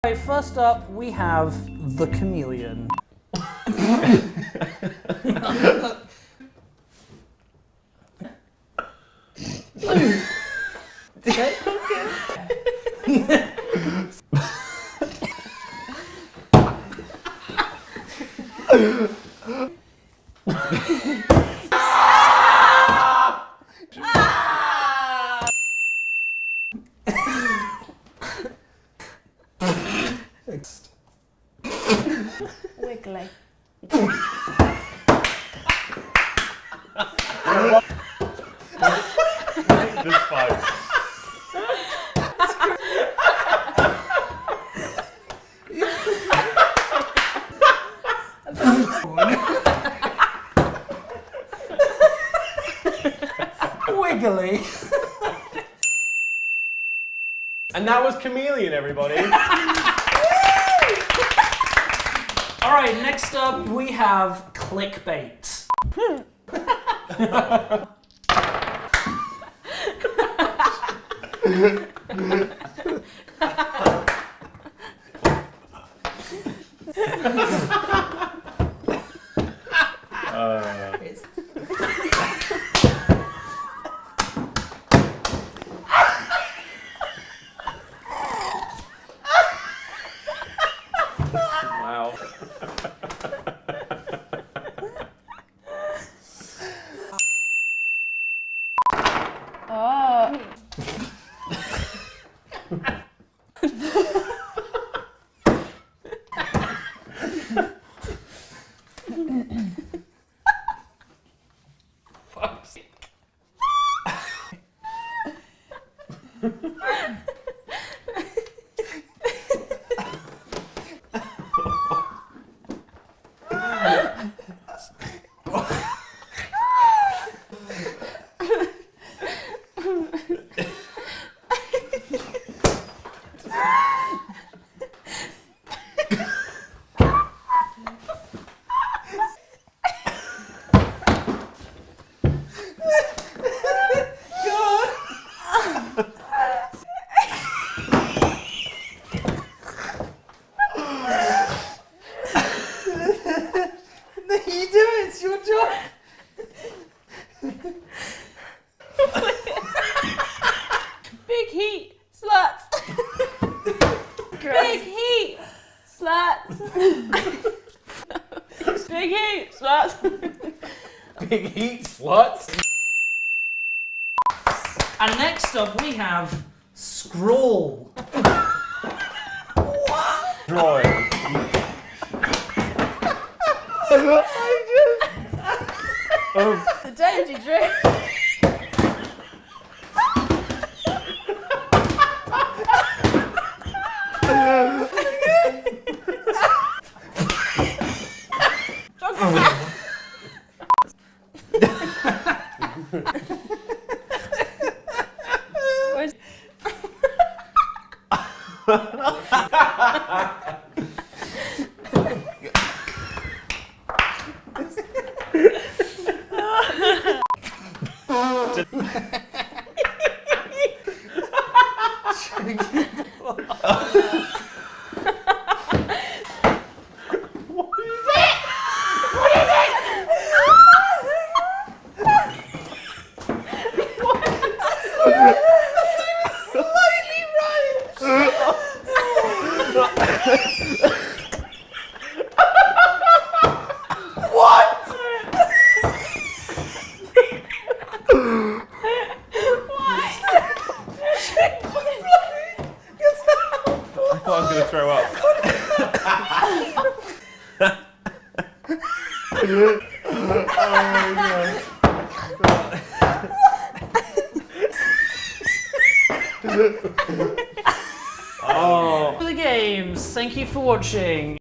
Right, first up, we have the chameleon. Okay. Wiggly. Just fine. Wiggly. And that was chameleon, everybody. All right, next up we have clickbait. Wow. Oh. Fuck's sake. You do it, it's your job. Big heat, sluts. Big heat, sluts. Big heat, sluts. Big heat sluts. And next up we have scroll. Drawing. The dainty drink. I thought I was going to throw up. For the games, thank you for watching.